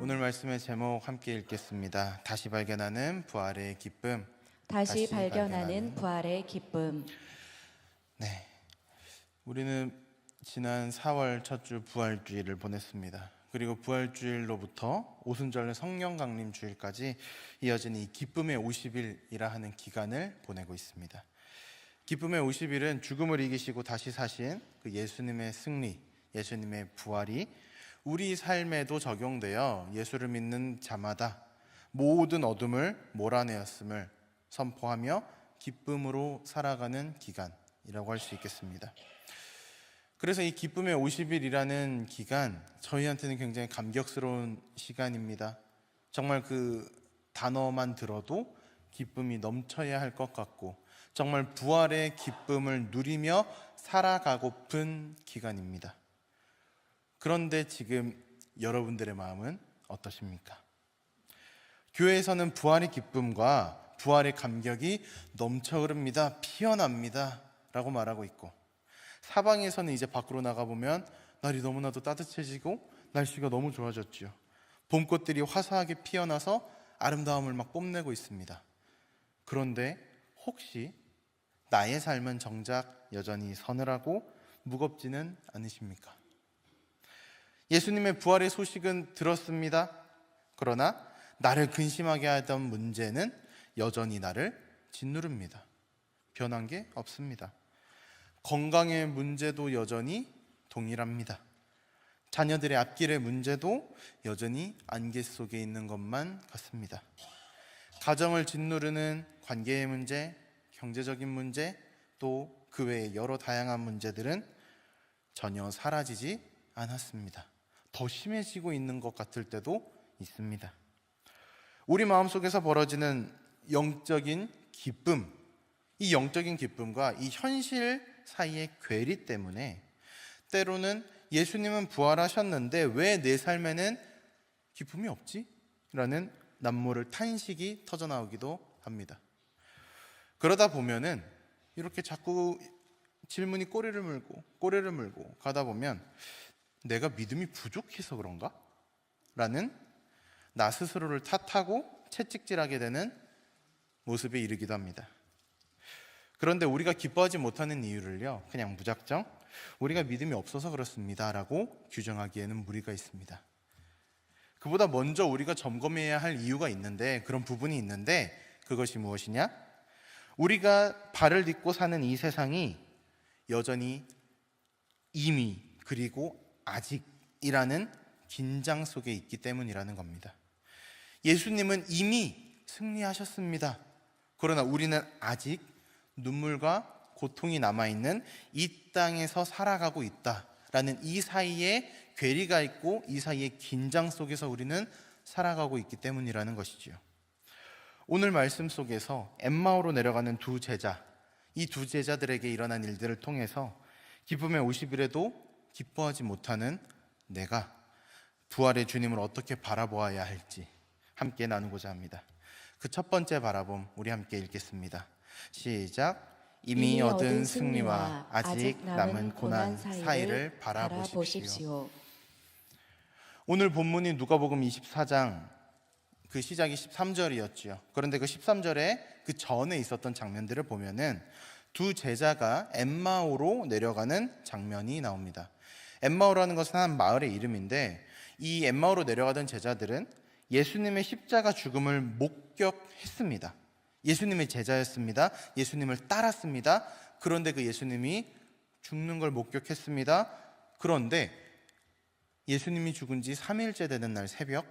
오늘 말씀의 제목 함께 읽겠습니다. 다시 발견하는 부활의 기쁨. 다시 발견하는 부활의 기쁨. 네, 우리는 지난 4월 첫 주 부활주일을 보냈습니다. 그리고 부활주일로부터 오순절 성령 강림 주일까지 이어진 이 기쁨의 50일이라 하는 기간을 보내고 있습니다. 기쁨의 50일은 죽음을 이기시고 다시 사신 그 예수님의 승리, 예수님의 부활이 우리 삶에도 적용되어 예수를 믿는 자마다 모든 어둠을 몰아내었음을 선포하며 기쁨으로 살아가는 기간이라고 할 수 있겠습니다. 그래서 이 기쁨의 50일이라는 기간, 저희한테는 굉장히 감격스러운 시간입니다. 정말 그 단어만 들어도 기쁨이 넘쳐야 할 것 같고, 정말 부활의 기쁨을 누리며 살아가고픈 기간입니다. 그런데 지금 여러분들의 마음은 어떠십니까? 교회에서는 부활의 기쁨과 부활의 감격이 넘쳐 흐릅니다. 피어납니다 라고 말하고 있고, 사방에서는 이제 밖으로 나가보면 날이 너무나도 따뜻해지고 날씨가 너무 좋아졌죠. 봄꽃들이 화사하게 피어나서 아름다움을 막 뽐내고 있습니다. 그런데 혹시 나의 삶은 정작 여전히 서늘하고 무겁지는 않으십니까? 예수님의 부활의 소식은 들었습니다. 그러나 나를 근심하게 하던 문제는 여전히 나를 짓누릅니다. 변한 게 없습니다. 건강의 문제도 여전히 동일합니다. 자녀들의 앞길의 문제도 여전히 안개 속에 있는 것만 같습니다. 가정을 짓누르는 관계의 문제, 경제적인 문제, 또 그 외의 여러 다양한 문제들은 전혀 사라지지 않았습니다. 더 심해지고 있는 것 같을 때도 있습니다. 우리 마음속에서 벌어지는 영적인 기쁨, 이 영적인 기쁨과 이 현실 사이의 괴리 때문에 때로는 예수님은 부활하셨는데 왜 내 삶에는 기쁨이 없지? 라는 남모를 탄식이 터져나오기도 합니다. 그러다 보면은 이렇게 자꾸 질문이 꼬리를 물고 가다 보면 내가 믿음이 부족해서 그런가? 라는 나 스스로를 탓하고 채찍질하게 되는 모습에 이르기도 합니다. 그런데 우리가 기뻐하지 못하는 이유를요, 그냥 무작정 우리가 믿음이 없어서 그렇습니다 라고 규정하기에는 무리가 있습니다. 그보다 먼저 우리가 점검해야 할 이유가 있는데, 그런 부분이 있는데, 그것이 무엇이냐? 우리가 발을 딛고 사는 이 세상이 여전히 이미 그리고 아직이라는 긴장 속에 있기 때문이라는 겁니다. 예수님은 이미 승리하셨습니다. 그러나 우리는 아직 눈물과 고통이 남아있는 이 땅에서 살아가고 있다라는 이 사이에 괴리가 있고 이 사이의 긴장 속에서 우리는 살아가고 있기 때문이라는 것이지요. 오늘 말씀 속에서 엠마오로 내려가는 두 제자, 이 두 제자들에게 일어난 일들을 통해서 기쁨의 50일에도 기뻐하지 못하는 내가 부활의 주님을 어떻게 바라보아야 할지 함께 나누고자 합니다. 그 첫 번째 바라봄 우리 함께 읽겠습니다. 시작. 이미 얻은 승리와 아직 남은 고난 사이를 바라보십시오. 오늘 본문이 누가복음 24장 그 시작이 13절이었지요. 그런데 그 13절에 그 전에 있었던 장면들을 보면은 두 제자가 엠마오로 내려가는 장면이 나옵니다. 엠마오라는 것은 한 마을의 이름인데, 이 엠마오로 내려가던 제자들은 예수님의 십자가 죽음을 목격했습니다. 예수님의 제자였습니다. 예수님을 따랐습니다. 그런데 그 예수님이 죽는 걸 목격했습니다. 그런데 예수님이 죽은 지 3일째 되는 날 새벽,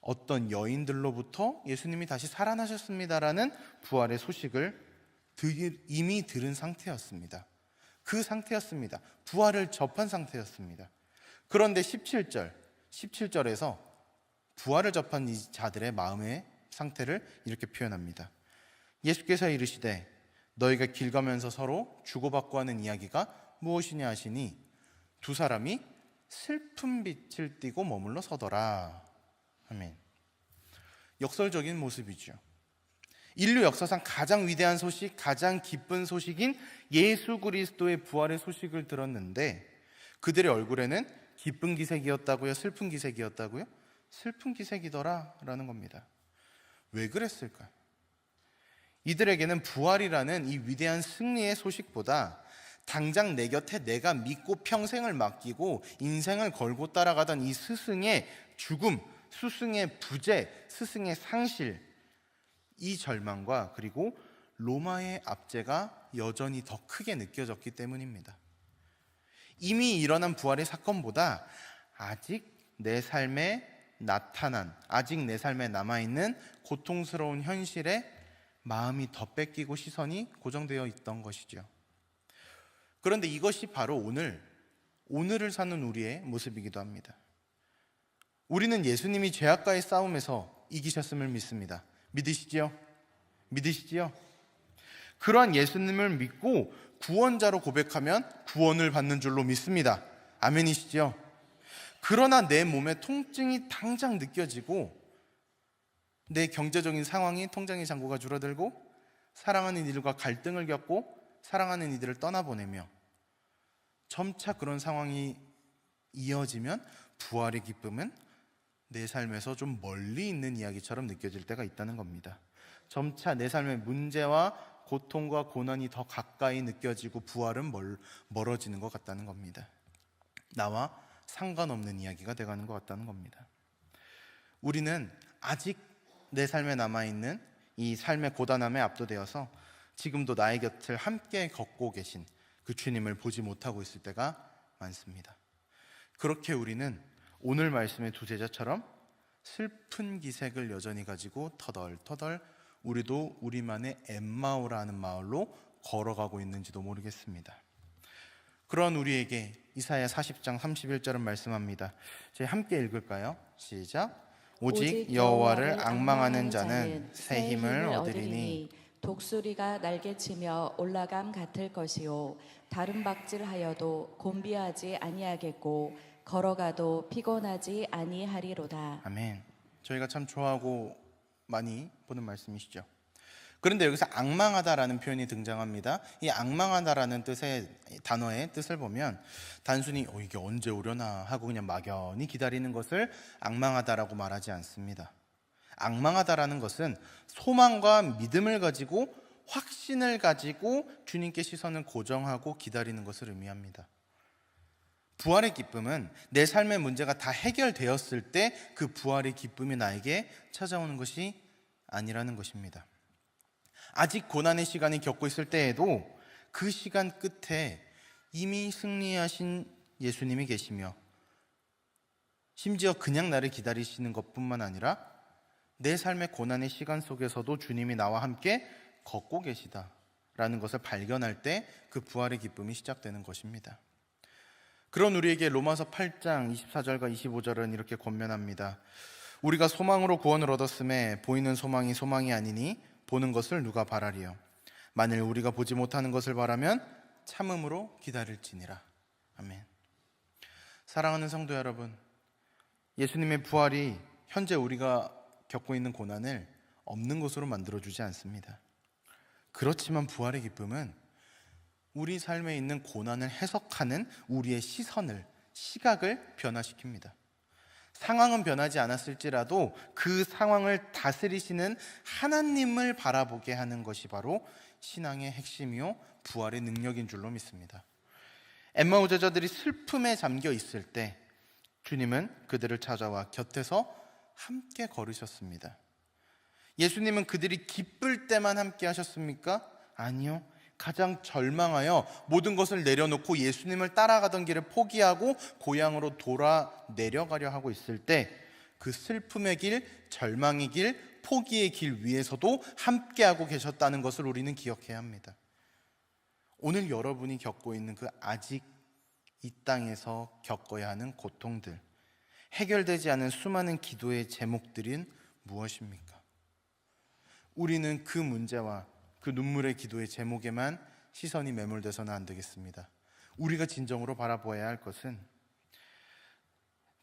어떤 여인들로부터 예수님이 다시 살아나셨습니다라는 부활의 소식을 이미 들은 상태였습니다. 그 상태였습니다. 부활을 접한 상태였습니다. 그런데 17절에서 부활을 접한 이 자들의 마음의 상태를 이렇게 표현합니다. 예수께서 이르시되 너희가 길 가면서 서로 주고받고 하는 이야기가 무엇이냐 하시니 두 사람이 슬픈 빛을 띠고 머물러 서더라. 아멘. 역설적인 모습이죠. 인류 역사상 가장 위대한 소식, 가장 기쁜 소식인 예수 그리스도의 부활의 소식을 들었는데 그들의 얼굴에는 기쁜 기색이었다고요? 슬픈 기색이었다고요? 슬픈 기색이더라 라는 겁니다. 왜 그랬을까요? 이들에게는 부활이라는 이 위대한 승리의 소식보다 당장 내 곁에 내가 믿고 평생을 맡기고 인생을 걸고 따라가던 이 스승의 죽음, 스승의 부재, 스승의 상실, 이 절망과 그리고 로마의 압제가 여전히 더 크게 느껴졌기 때문입니다. 이미 일어난 부활의 사건보다 아직 내 삶에 남아있는 고통스러운 현실에 마음이 더 뺏기고 시선이 고정되어 있던 것이죠. 그런데 이것이 바로 오늘을 사는 우리의 모습이기도 합니다. 우리는 예수님이 죄악과의 싸움에서 이기셨음을 믿습니다. 믿으시지요? 그러한 예수님을 믿고 구원자로 고백하면 구원을 받는 줄로 믿습니다. 아멘이시죠? 그러나 내 몸에 통증이 당장 느껴지고 내 경제적인 상황이 통장의 잔고가 줄어들고 사랑하는 이들과 갈등을 겪고 사랑하는 이들을 떠나보내며 점차 그런 상황이 이어지면 부활의 기쁨은 내 삶에서 좀 멀리 있는 이야기처럼 느껴질 때가 있다는 겁니다. 점차 내 삶의 문제와 고통과 고난이 더 가까이 느껴지고 부활은 멀어지는 것 같다는 겁니다. 나와 상관없는 이야기가 돼가는 것 같다는 겁니다. 우리는 아직 내 삶에 남아있는 이 삶의 고단함에 압도되어서 지금도 나의 곁을 함께 걷고 계신 그 주님을 보지 못하고 있을 때가 많습니다. 그렇게 우리는 오늘 말씀의 두 제자처럼 슬픈 기색을 여전히 가지고 터덜터덜 우리도 우리만의 엠마오라는 마을로 걸어가고 있는지도 모르겠습니다. 그런 우리에게 이사야 40장 31절은 말씀합니다. 저희 함께 읽을까요? 시작. 오직 여호와를 앙망하는 자는 새 힘을 얻으리니 독수리가 날개치며 올라감 같을 것이요 다른 박질하여도 곤비하지 아니하겠고 걸어가도 피곤하지 아니하리로다. 아멘. 저희가 참 좋아하고 많이 보는 말씀이시죠. 그런데 여기서 앙망하다라는 표현이 등장합니다. 이 앙망하다라는 뜻의 단어의 뜻을 보면 단순히 이게 언제 오려나 하고 그냥 막연히 기다리는 것을 앙망하다라고 말하지 않습니다. 앙망하다라는 것은 소망과 믿음을 가지고 확신을 가지고 주님께 시선을 고정하고 기다리는 것을 의미합니다. 부활의 기쁨은 내 삶의 문제가 다 해결되었을 때 그 부활의 기쁨이 나에게 찾아오는 것이 아니라는 것입니다. 아직 고난의 시간을 겪고 있을 때에도 그 시간 끝에 이미 승리하신 예수님이 계시며 심지어 그냥 나를 기다리시는 것뿐만 아니라 내 삶의 고난의 시간 속에서도 주님이 나와 함께 걷고 계시다라는 것을 발견할 때 그 부활의 기쁨이 시작되는 것입니다. 그런 우리에게 로마서 8장 24절과 25절은 이렇게 권면합니다. 우리가 소망으로 구원을 얻었음에 보이는 소망이 소망이 아니니 보는 것을 누가 바라리요. 만일 우리가 보지 못하는 것을 바라면 참음으로 기다릴지니라. 아멘. 사랑하는 성도 여러분, 예수님의 부활이 현재 우리가 겪고 있는 고난을 없는 것으로 만들어주지 않습니다. 그렇지만 부활의 기쁨은 우리 삶에 있는 고난을 해석하는 우리의 시각을 변화시킵니다. 상황은 변하지 않았을지라도 그 상황을 다스리시는 하나님을 바라보게 하는 것이 바로 신앙의 핵심이요 부활의 능력인 줄로 믿습니다. 엠마오 제자들이 슬픔에 잠겨 있을 때 주님은 그들을 찾아와 곁에서 함께 걸으셨습니다. 예수님은 그들이 기쁠 때만 함께 하셨습니까? 아니요. 가장 절망하여 모든 것을 내려놓고 예수님을 따라가던 길을 포기하고 고향으로 돌아 내려가려 하고 있을 때 그 슬픔의 길, 절망의 길, 포기의 길 위에서도 함께하고 계셨다는 것을 우리는 기억해야 합니다. 오늘 여러분이 겪고 있는 그 아직 이 땅에서 겪어야 하는 고통들, 해결되지 않은 수많은 기도의 제목들은 무엇입니까? 우리는 그 문제와 그 눈물의 기도의 제목에만 시선이 매몰돼서는 안 되겠습니다. 우리가 진정으로 바라보아야 할 것은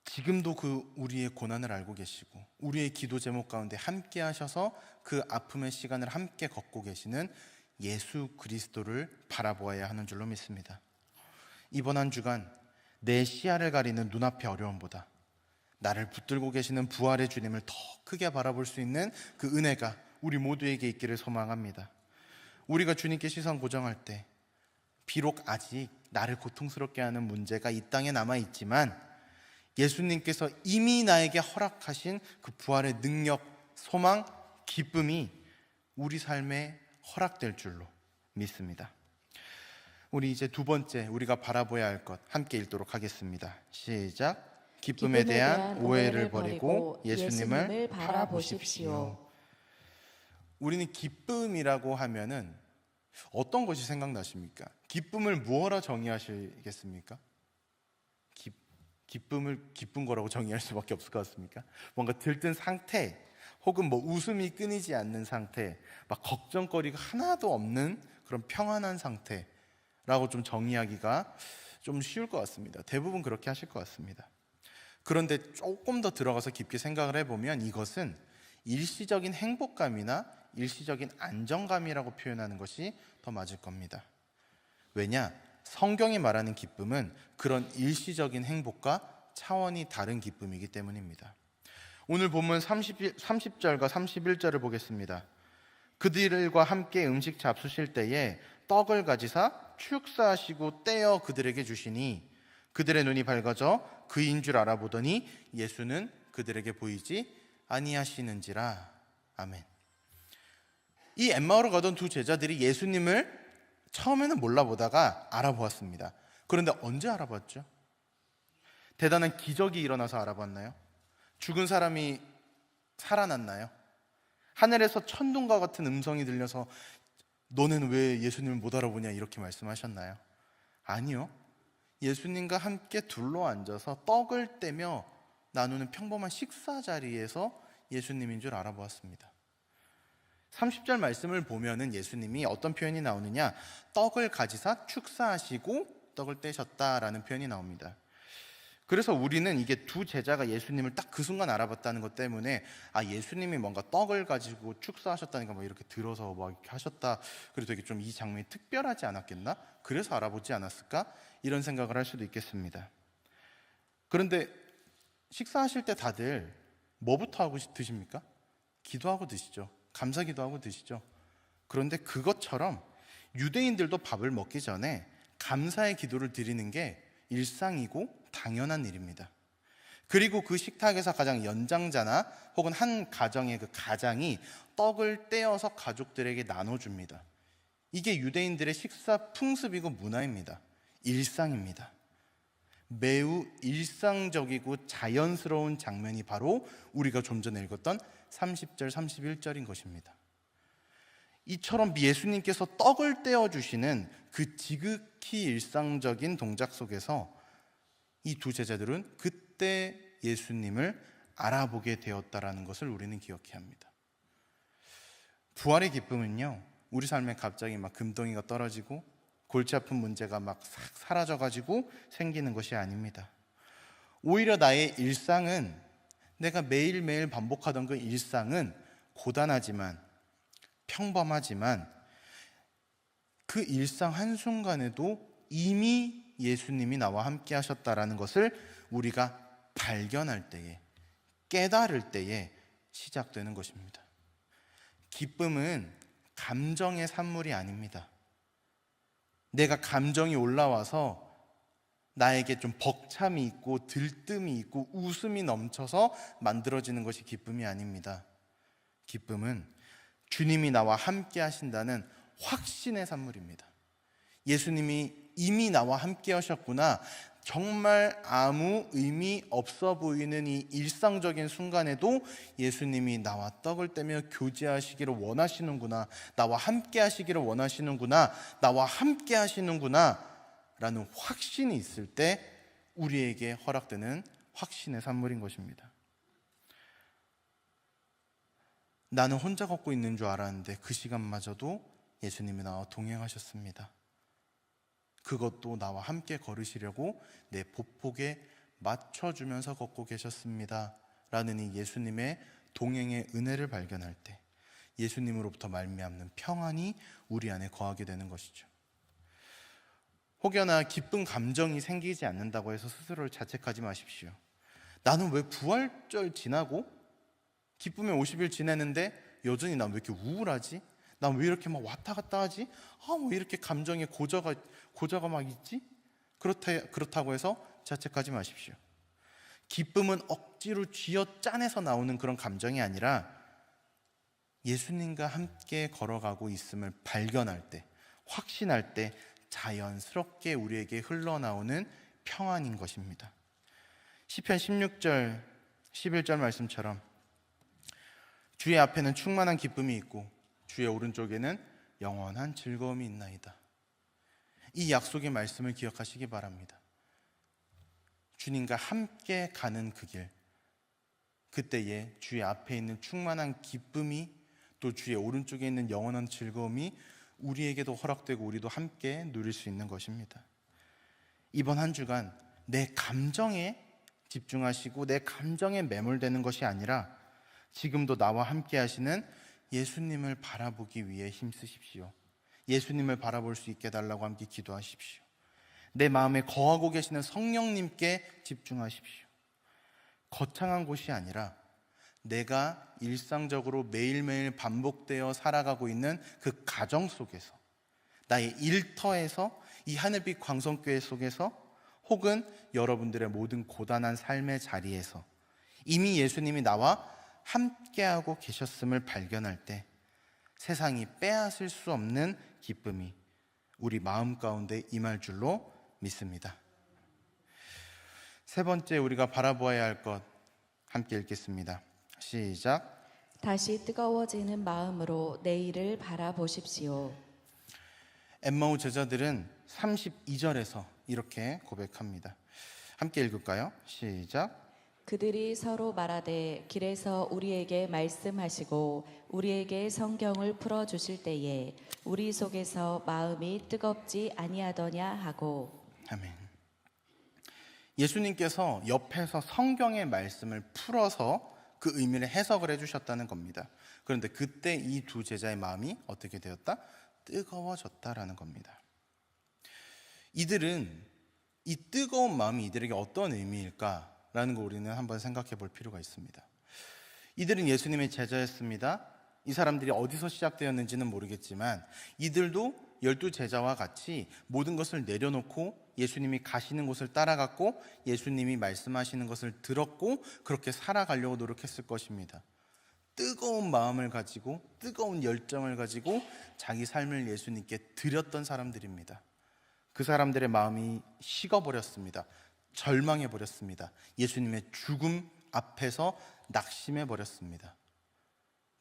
지금도 그 우리의 고난을 알고 계시고 우리의 기도 제목 가운데 함께 하셔서 그 아픔의 시간을 함께 걷고 계시는 예수 그리스도를 바라보아야 하는 줄로 믿습니다. 이번 한 주간 내 시야를 가리는 눈앞의 어려움보다 나를 붙들고 계시는 부활의 주님을 더 크게 바라볼 수 있는 그 은혜가 우리 모두에게 있기를 소망합니다. 우리가 주님께 시선 고정할 때 비록 아직 나를 고통스럽게 하는 문제가 이 땅에 남아있지만 예수님께서 이미 나에게 허락하신 그 부활의 능력, 소망, 기쁨이 우리 삶에 허락될 줄로 믿습니다. 우리 이제 두 번째 우리가 바라봐야 할 것 함께 읽도록 하겠습니다. 시작. 기쁨에 대한 오해를 버리고 예수님을 바라보십시오. 우리는 기쁨이라고 하면은 어떤 것이 생각나십니까? 기쁨을 무엇라 정의하시겠습니까? 기쁨을 기쁜 거라고 정의할 수밖에 없을 것 같습니까? 뭔가 들뜬 상태, 혹은 뭐 웃음이 끊이지 않는 상태, 막 걱정거리가 하나도 없는 그런 평안한 상태라고 좀 정의하기가 좀 쉬울 것 같습니다. 대부분 그렇게 하실 것 같습니다. 그런데 조금 더 들어가서 깊게 생각을 해보면 이것은 일시적인 행복감이나 일시적인 안정감이라고 표현하는 것이 더 맞을 겁니다. 왜냐? 성경이 말하는 기쁨은 그런 일시적인 행복과 차원이 다른 기쁨이기 때문입니다. 오늘 본문 30절과 31절을 보겠습니다. 그들과 함께 음식 잡수실 때에 떡을 가지사 축사하시고 떼어 그들에게 주시니 그들의 눈이 밝아져 그인 줄 알아보더니 예수는 그들에게 보이지 아니하시는지라. 아멘. 이 엠마오로 가던 두 제자들이 예수님을 처음에는 몰라보다가 알아보았습니다. 그런데 언제 알아봤죠? 대단한 기적이 일어나서 알아봤나요? 죽은 사람이 살아났나요? 하늘에서 천둥과 같은 음성이 들려서 너는 왜 예수님을 못 알아보냐 이렇게 말씀하셨나요? 아니요. 예수님과 함께 둘러앉아서 떡을 떼며 나누는 평범한 식사 자리에서 예수님인 줄 알아보았습니다. 30절 말씀을 보면은 예수님이 어떤 표현이 나오느냐, 떡을 가지사 축사하시고 떡을 떼셨다라는 표현이 나옵니다. 그래서 우리는 이게 두 제자가 예수님을 딱 그 순간 알아봤다는 것 때문에 예수님이 뭔가 떡을 가지고 축사하셨다니까 뭐 이렇게 들어서 막 이렇게 하셨다, 그래서 되게 좀 이 장면이 특별하지 않았겠나? 그래서 알아보지 않았을까? 이런 생각을 할 수도 있겠습니다. 그런데 식사하실 때 다들 뭐부터 하고 드십니까? 기도하고 드시죠. 감사 기도하고 드시죠. 그런데 그것처럼 유대인들도 밥을 먹기 전에 감사의 기도를 드리는 게 일상이고 당연한 일입니다. 그리고 그 식탁에서 가장 연장자나 혹은 한 가정의 그 가장이 떡을 떼어서 가족들에게 나눠줍니다. 이게 유대인들의 식사 풍습이고 문화입니다. 일상입니다. 매우 일상적이고 자연스러운 장면이 바로 우리가 좀 전에 읽었던 30절, 31절인 것입니다. 이처럼 예수님께서 떡을 떼어주시는 그 지극히 일상적인 동작 속에서 이 두 제자들은 그때 예수님을 알아보게 되었다라는 것을 우리는 기억해야 합니다. 부활의 기쁨은요, 우리 삶에 갑자기 막 금덩이가 떨어지고 골치 아픈 문제가 막 싹 사라져가지고 생기는 것이 아닙니다. 오히려 나의 일상은, 내가 매일매일 반복하던 그 일상은 고단하지만, 평범하지만 그 일상 한순간에도 이미 예수님이 나와 함께 하셨다라는 것을 우리가 발견할 때에, 깨달을 때에 시작되는 것입니다. 기쁨은 감정의 산물이 아닙니다. 내가 감정이 올라와서 나에게 좀 벅참이 있고 들뜸이 있고 웃음이 넘쳐서 만들어지는 것이 기쁨이 아닙니다. 기쁨은 주님이 나와 함께 하신다는 확신의 산물입니다. 예수님이 이미 나와 함께 하셨구나, 정말 아무 의미 없어 보이는 이 일상적인 순간에도 예수님이 나와 떡을 떼며 교제하시기를 원하시는구나, 나와 함께 하시기를 원하시는구나, 나와 함께 하시는구나 라는 확신이 있을 때 우리에게 허락되는 확신의 산물인 것입니다. 나는 혼자 걷고 있는 줄 알았는데 그 시간마저도 예수님이 나와 동행하셨습니다. 그것도 나와 함께 걸으시려고 내 보폭에 맞춰주면서 걷고 계셨습니다 라는 이 예수님의 동행의 은혜를 발견할 때 예수님으로부터 말미암는 평안이 우리 안에 거하게 되는 것이죠. 혹여나 기쁜 감정이 생기지 않는다고 해서 스스로를 자책하지 마십시오. 나는 왜 부활절 지나고 기쁨의 50일 지내는데 여전히 난 왜 이렇게 우울하지? 난 왜 이렇게 막 왔다 갔다 하지? 왜 이렇게 감정에 고저가 막 있지? 그렇다고 해서 자책하지 마십시오. 기쁨은 억지로 쥐어짜내서 나오는 그런 감정이 아니라 예수님과 함께 걸어가고 있음을 발견할 때, 확신할 때 자연스럽게 우리에게 흘러나오는 평안인 것입니다. 시편 16절, 11절 말씀처럼 주의 앞에는 충만한 기쁨이 있고 주의 오른쪽에는 영원한 즐거움이 있나이다. 이 약속의 말씀을 기억하시기 바랍니다. 주님과 함께 가는 그 길, 그때에 주의 앞에 있는 충만한 기쁨이 또 주의 오른쪽에 있는 영원한 즐거움이 우리에게도 허락되고 우리도 함께 누릴 수 있는 것입니다. 이번 한 주간 내 감정에 집중하시고 내 감정에 매몰되는 것이 아니라 지금도 나와 함께 하시는 예수님을 바라보기 위해 힘쓰십시오. 예수님을 바라볼 수 있게 해달라고 함께 기도하십시오. 내 마음에 거하고 계시는 성령님께 집중하십시오. 거창한 곳이 아니라 내가 일상적으로 매일매일 반복되어 살아가고 있는 그 가정 속에서, 나의 일터에서, 이 하늘빛 광성교회 속에서, 혹은 여러분들의 모든 고단한 삶의 자리에서 이미 예수님이 나와 함께하고 계셨음을 발견할 때 세상이 빼앗을 수 없는 기쁨이 우리 마음 가운데 임할 줄로 믿습니다. 세 번째 우리가 바라보아야 할 것 함께 읽겠습니다. 시작. 다시 뜨거워지는 마음으로 내일을 바라보십시오. 엠마오 제자들은 32절에서 이렇게 고백합니다. 함께 읽을까요? 시작. 그들이 서로 말하되 길에서 우리에게 말씀하시고 우리에게 성경을 풀어주실 때에 우리 속에서 마음이 뜨겁지 아니하더냐 하고. 아멘. 예수님께서 옆에서 성경의 말씀을 풀어서 그 의미를 해석을 해주셨다는 겁니다. 그런데 그때 이 두 제자의 마음이 어떻게 되었다? 뜨거워졌다라는 겁니다. 이들은 이 뜨거운 마음이 이들에게 어떤 의미일까라는 거 우리는 한번 생각해 볼 필요가 있습니다. 이들은 예수님의 제자였습니다. 이 사람들이 어디서 시작되었는지는 모르겠지만 이들도 12제자와 같이 모든 것을 내려놓고 예수님이 가시는 곳을 따라갔고 예수님이 말씀하시는 것을 들었고 그렇게 살아가려고 노력했을 것입니다. 뜨거운 마음을 가지고 뜨거운 열정을 가지고 자기 삶을 예수님께 드렸던 사람들입니다. 그 사람들의 마음이 식어버렸습니다. 절망해버렸습니다. 예수님의 죽음 앞에서 낙심해버렸습니다.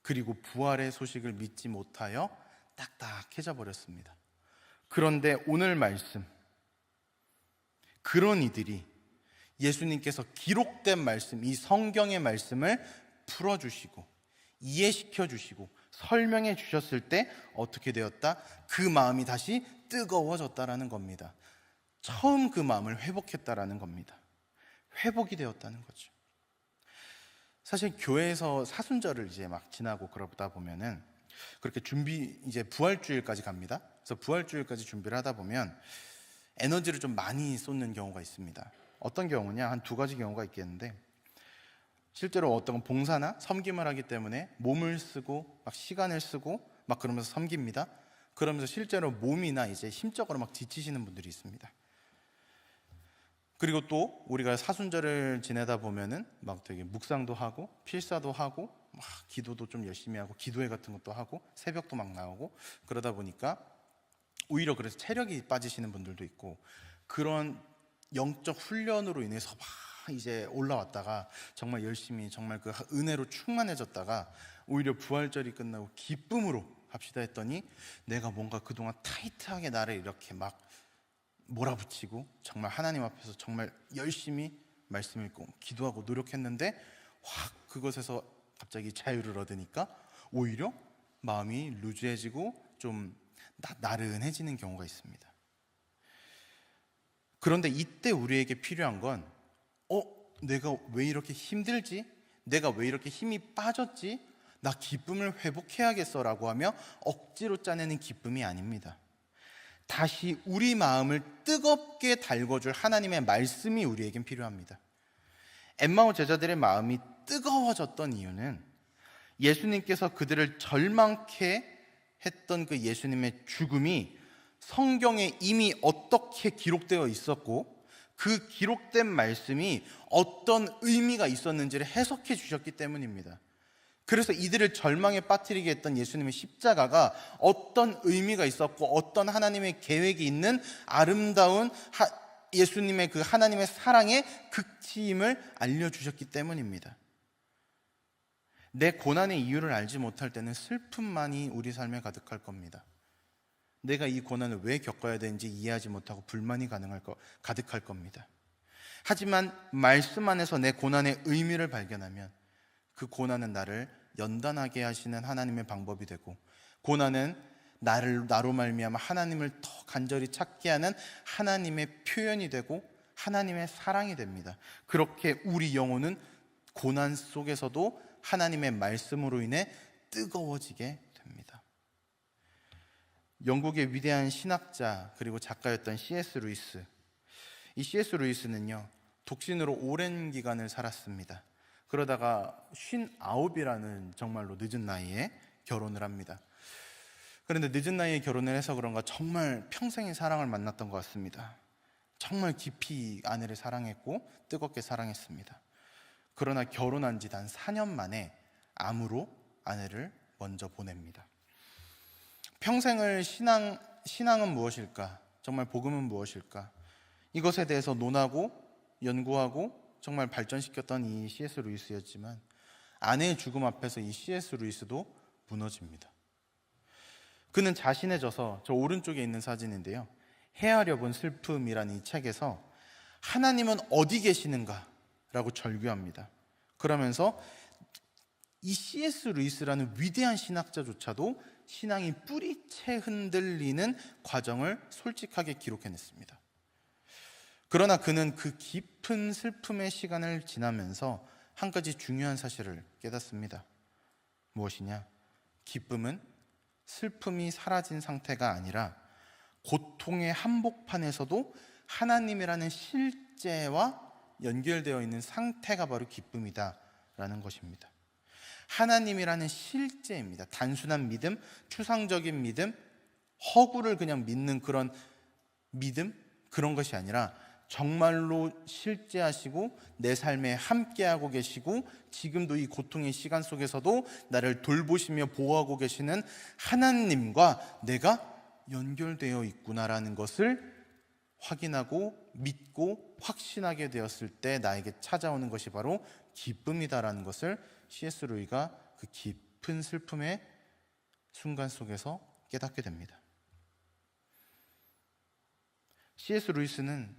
그리고 부활의 소식을 믿지 못하여 딱딱해져 버렸습니다. 그런데 오늘 말씀, 그런 이들이 예수님께서 기록된 말씀, 이 성경의 말씀을 풀어주시고 이해시켜 주시고 설명해 주셨을 때 어떻게 되었다? 그 마음이 다시 뜨거워졌다라는 겁니다. 처음 그 마음을 회복했다라는 겁니다. 회복이 되었다는 거죠. 사실 교회에서 사순절을 이제 막 지나고 그러다 보면은 그렇게 이제 부활주일까지 갑니다. 그래서 부활주일까지 준비를 하다 보면 에너지를 좀 많이 쏟는 경우가 있습니다. 어떤 경우냐? 한 두 가지 경우가 있겠는데, 실제로 어떤 봉사나 섬김을 하기 때문에 몸을 쓰고 막 시간을 쓰고 막 그러면서 섬깁니다. 그러면서 실제로 몸이나 이제 심적으로 막 지치시는 분들이 있습니다. 그리고 또 우리가 사순절을 지내다 보면은 막 되게 묵상도 하고 필사도 하고 막 기도도 좀 열심히 하고 기도회 같은 것도 하고 새벽도 막 나오고 그러다 보니까 오히려 그래서 체력이 빠지시는 분들도 있고, 그런 영적 훈련으로 인해서 막 이제 올라왔다가 정말 열심히 정말 그 은혜로 충만해졌다가 오히려 부활절이 끝나고 기쁨으로 합시다 했더니 내가 뭔가 그동안 타이트하게 나를 이렇게 막 몰아붙이고 정말 하나님 앞에서 정말 열심히 말씀 읽고 기도하고 노력했는데 확 그것에서 갑자기 자유를 얻으니까 오히려 마음이 루즈해지고 좀 나른해지는 경우가 있습니다. 그런데 이때 우리에게 필요한 건 내가 왜 이렇게 힘들지? 내가 왜 이렇게 힘이 빠졌지? 나 기쁨을 회복해야겠어라고 하며 억지로 짜내는 기쁨이 아닙니다. 다시 우리 마음을 뜨겁게 달궈줄 하나님의 말씀이 우리에겐 필요합니다. 엠마오 제자들의 마음이 뜨거워졌던 이유는 예수님께서 그들을 절망케 했던 그 예수님의 죽음이 성경에 이미 어떻게 기록되어 있었고 그 기록된 말씀이 어떤 의미가 있었는지를 해석해 주셨기 때문입니다. 그래서 이들을 절망에 빠뜨리게 했던 예수님의 십자가가 어떤 의미가 있었고 어떤 하나님의 계획이 있는 아름다운 예수님의 그 하나님의 사랑의 극치임을 알려주셨기 때문입니다. 내 고난의 이유를 알지 못할 때는 슬픔만이 우리 삶에 가득할 겁니다. 내가 이 고난을 왜 겪어야 되는지 이해하지 못하고 불만이 가득할 겁니다. 하지만 말씀 안에서 내 고난의 의미를 발견하면 그 고난은 나를 연단하게 하시는 하나님의 방법이 되고, 고난은 나로 말미암아 하나님을 더 간절히 찾게 하는 하나님의 표현이 되고 하나님의 사랑이 됩니다. 그렇게 우리 영혼은 고난 속에서도 하나님의 말씀으로 인해 뜨거워지게 됩니다. 영국의 위대한 신학자 그리고 작가였던 C.S. 루이스. 이 C.S. 루이스는요, 독신으로 오랜 기간을 살았습니다. 그러다가 59이라는 정말로 늦은 나이에 결혼을 합니다. 그런데 늦은 나이에 결혼을 해서 그런가 정말 평생의 사랑을 만났던 것 같습니다. 정말 깊이 아내를 사랑했고 뜨겁게 사랑했습니다. 그러나 결혼한 지 단 4년 만에 암으로 아내를 먼저 보냅니다. 평생을 신앙은 무엇일까? 정말 복음은 무엇일까? 이것에 대해서 논하고 연구하고 정말 발전시켰던 이 C.S. 루이스였지만 아내의 죽음 앞에서 이 C.S. 루이스도 무너집니다. 그는 자신해져서, 저 오른쪽에 있는 사진인데요, 헤아려 본 슬픔이라는 이 책에서 하나님은 어디 계시는가? 라고 절규합니다. 그러면서 이 C.S. 루이스라는 위대한 신학자조차도 신앙이 뿌리채 흔들리는 과정을 솔직하게 기록해냈습니다. 그러나 그는 그 깊은 슬픔의 시간을 지나면서 한 가지 중요한 사실을 깨닫습니다. 무엇이냐? 기쁨은 슬픔이 사라진 상태가 아니라 고통의 한복판에서도 하나님이라는 실제와 연결되어 있는 상태가 바로 기쁨이다라는 것입니다. 하나님이라는 실제입니다. 단순한 믿음, 추상적인 믿음, 허구를 그냥 믿는 그런 믿음, 그런 것이 아니라 정말로 실제하시고 내 삶에 함께하고 계시고 지금도 이 고통의 시간 속에서도 나를 돌보시며 보호하고 계시는 하나님과 내가 연결되어 있구나라는 것을 확인하고 믿고 확신하게 되었을 때 나에게 찾아오는 것이 바로 기쁨이다라는 것을 C.S. 루이가 그 깊은 슬픔의 순간 속에서 깨닫게 됩니다. C.S. 루이스는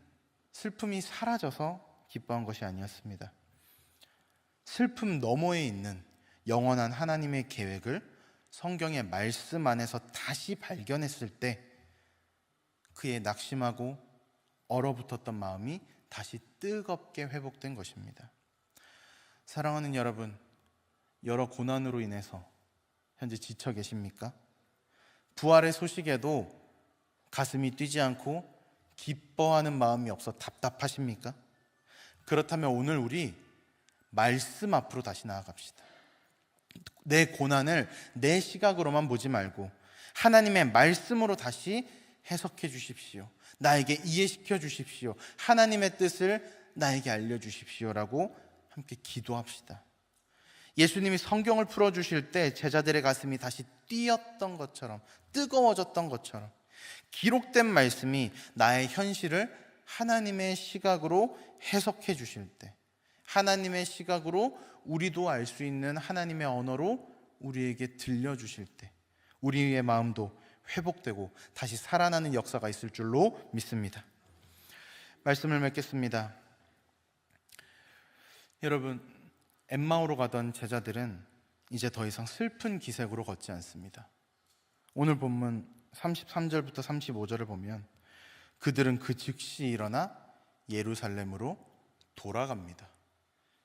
슬픔이 사라져서 기뻐한 것이 아니었습니다. 슬픔 너머에 있는 영원한 하나님의 계획을 성경의 말씀 안에서 다시 발견했을 때 그의 낙심하고 얼어붙었던 마음이 다시 뜨겁게 회복된 것입니다. 사랑하는 여러분, 여러 고난으로 인해서 현재 지쳐 계십니까? 부활의 소식에도 가슴이 뛰지 않고 기뻐하는 마음이 없어 답답하십니까? 그렇다면 오늘 우리 말씀 앞으로 다시 나아갑시다. 내 고난을 내 시각으로만 보지 말고 하나님의 말씀으로 다시 해석해 주십시오. 나에게 이해시켜 주십시오. 하나님의 뜻을 나에게 알려주십시오라고 함께 기도합시다. 예수님이 성경을 풀어주실 때 제자들의 가슴이 다시 뛰었던 것처럼, 뜨거워졌던 것처럼 기록된 말씀이 나의 현실을 하나님의 시각으로 해석해 주실 때, 하나님의 시각으로 우리도 알 수 있는 하나님의 언어로 우리에게 들려주실 때 우리의 마음도 회복되고 다시 살아나는 역사가 있을 줄로 믿습니다. 말씀을 맺겠습니다. 여러분, 엠마오로 가던 제자들은 이제 더 이상 슬픈 기색으로 걷지 않습니다. 오늘 본문 33절부터 35절을 보면 그들은 그 즉시 일어나 예루살렘으로 돌아갑니다.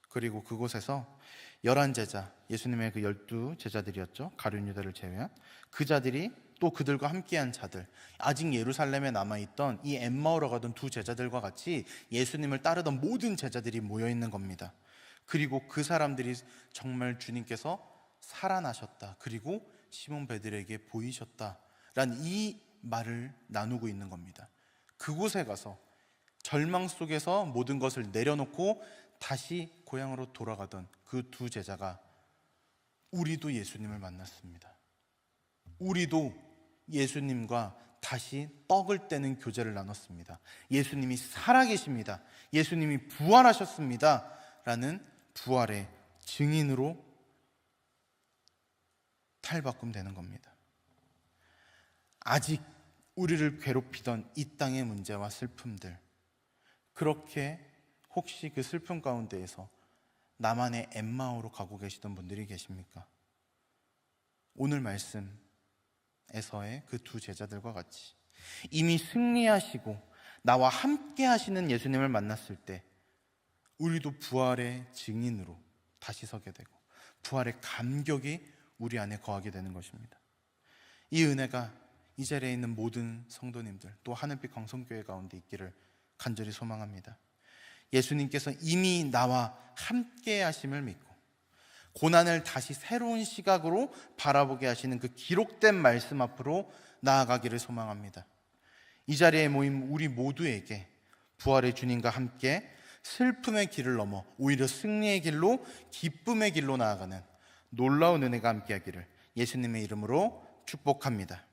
그리고 그곳에서 11제자, 예수님의 그 12 제자들이었죠. 가룟 유다를 제외한 그 자들이 또 그들과 함께한 자들, 아직 예루살렘에 남아있던 이 엠마오로 가던 두 제자들과 같이 예수님을 따르던 모든 제자들이 모여있는 겁니다. 그리고 그 사람들이 정말 주님께서 살아나셨다, 그리고 시몬 베드로에게 보이셨다라는 이 말을 나누고 있는 겁니다. 그곳에 가서 절망 속에서 모든 것을 내려놓고 다시 고향으로 돌아가던 그 두 제자가 우리도 예수님을 만났습니다. 우리도 예수님과 다시 떡을 떼는 교제를 나눴습니다. 예수님이 살아계십니다. 예수님이 부활하셨습니다. 라는 부활의 증인으로 탈바꿈되는 겁니다. 아직 우리를 괴롭히던 이 땅의 문제와 슬픔들, 그렇게 혹시 그 슬픔 가운데에서 나만의 엠마오로 가고 계시던 분들이 계십니까? 오늘 말씀에서의 그 두 제자들과 같이 이미 승리하시고 나와 함께 하시는 예수님을 만났을 때 우리도 부활의 증인으로 다시 서게 되고 부활의 감격이 우리 안에 거하게 되는 것입니다. 이 은혜가 이 자리에 있는 모든 성도님들, 또 하늘빛 광성교회 가운데 있기를 간절히 소망합니다. 예수님께서 이미 나와 함께 하심을 믿고 고난을 다시 새로운 시각으로 바라보게 하시는 그 기록된 말씀 앞으로 나아가기를 소망합니다. 이 자리에 모인 우리 모두에게 부활의 주님과 함께 슬픔의 길을 넘어 오히려 승리의 길로, 기쁨의 길로 나아가는 놀라운 은혜가 함께하기를 예수님의 이름으로 축복합니다.